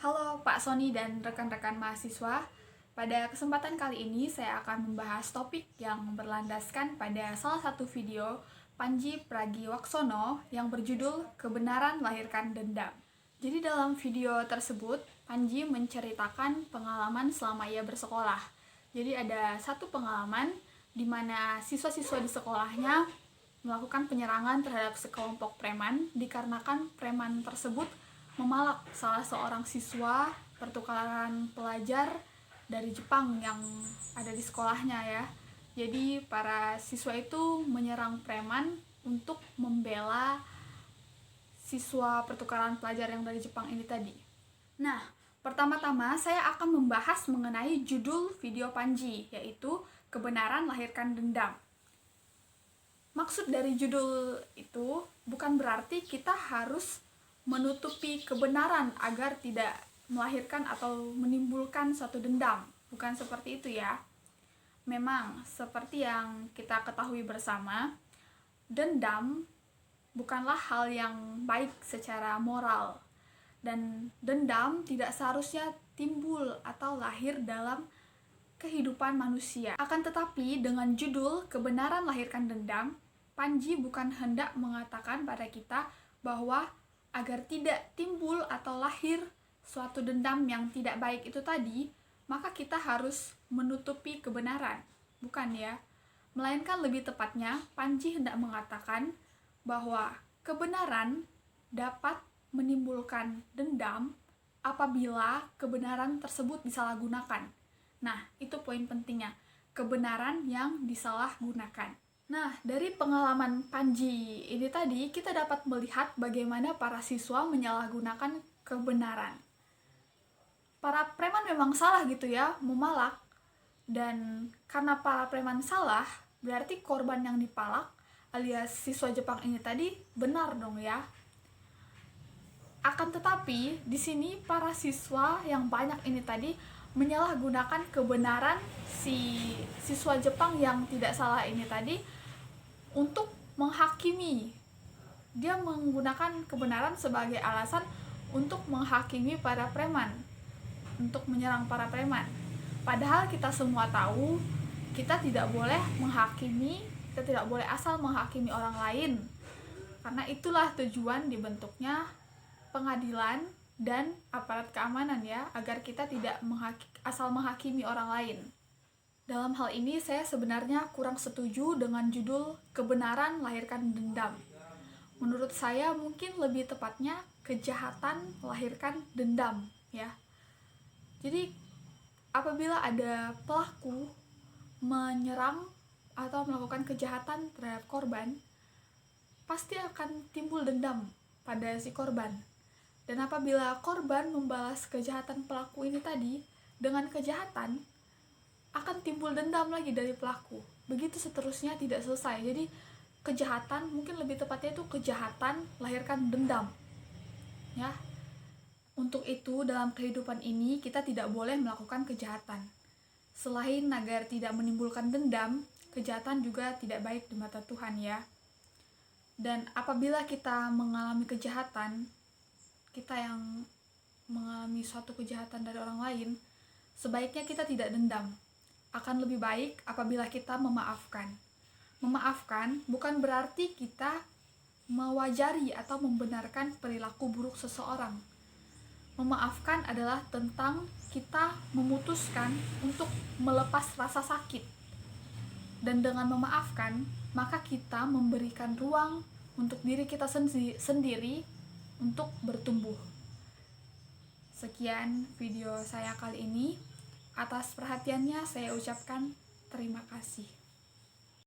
Halo Pak Sony dan rekan-rekan mahasiswa. Pada kesempatan kali ini saya akan membahas topik yang berlandaskan pada salah satu video Pandji Pragiwaksono yang berjudul Kebenaran Melahirkan Dendam. Jadi dalam video tersebut, Pandji menceritakan pengalaman selama ia bersekolah. Jadi ada satu pengalaman di mana siswa-siswa di sekolahnya melakukan penyerangan terhadap sekelompok preman dikarenakan preman tersebut memalak salah seorang siswa pertukaran pelajar dari Jepang yang ada di sekolahnya ya. Jadi para siswa itu menyerang preman untuk membela siswa pertukaran pelajar yang dari Jepang ini tadi. Nah, pertama-tama saya akan membahas mengenai judul video Pandji, yaitu Kebenaran Melahirkan Dendam. Maksud dari judul itu bukan berarti kita harus menutupi kebenaran agar tidak melahirkan atau menimbulkan suatu dendam. Bukan seperti itu ya. Memang seperti yang kita ketahui bersama, dendam bukanlah hal yang baik secara moral. Dan dendam tidak seharusnya timbul atau lahir dalam kehidupan manusia. Akan tetapi dengan judul Kebenaran Melahirkan Dendam, Pandji bukan hendak mengatakan pada kita bahwa agar tidak timbul atau lahir suatu dendam yang tidak baik itu tadi, maka kita harus menutupi kebenaran. Bukan ya. Melainkan lebih tepatnya, Pandji hendak mengatakan bahwa kebenaran dapat menimbulkan dendam apabila kebenaran tersebut disalahgunakan. Nah, itu poin pentingnya. Kebenaran yang disalahgunakan. Nah, dari pengalaman Pandji ini tadi, kita dapat melihat bagaimana para siswa menyalahgunakan kebenaran. Para preman memang salah gitu ya, memalak. Dan karena para preman salah, berarti korban yang dipalak alias siswa Jepang ini tadi benar dong ya. Akan tetapi, di sini para siswa yang banyak ini tadi menyalahgunakan kebenaran si siswa Jepang yang tidak salah ini tadi untuk menghakimi. Dia menggunakan kebenaran sebagai alasan untuk menghakimi para preman, untuk menyerang para preman. Padahal kita semua tahu, kita tidak boleh menghakimi, kita tidak boleh asal menghakimi orang lain. Karena itulah tujuan dibentuknya pengadilan dan aparat keamanan ya, agar kita tidak asal menghakimi orang lain. Dalam hal ini saya sebenarnya kurang setuju dengan judul Kebenaran Melahirkan Dendam. Menurut saya mungkin lebih tepatnya kejahatan melahirkan dendam ya. Jadi apabila ada pelaku menyerang atau melakukan kejahatan terhadap korban, pasti akan timbul dendam pada si korban. Dan apabila korban membalas kejahatan pelaku ini tadi dengan kejahatan, akan timbul dendam lagi dari pelaku. Begitu seterusnya tidak selesai. Jadi kejahatan, mungkin lebih tepatnya itu kejahatan melahirkan dendam. Ya. Untuk itu dalam kehidupan ini kita tidak boleh melakukan kejahatan. Selain agar tidak menimbulkan dendam, kejahatan juga tidak baik di mata Tuhan ya. Dan apabila kita mengalami kejahatan, kita yang mengalami suatu kejahatan dari orang lain, sebaiknya kita tidak dendam. Akan lebih baik apabila kita memaafkan. Memaafkan bukan berarti kita mewajari atau membenarkan perilaku buruk seseorang. Memaafkan adalah tentang kita memutuskan untuk melepas rasa sakit. Dan dengan memaafkan, maka kita memberikan ruang untuk diri kita sendiri untuk bertumbuh. Sekian video saya kali ini. Atas perhatiannya saya ucapkan terima kasih.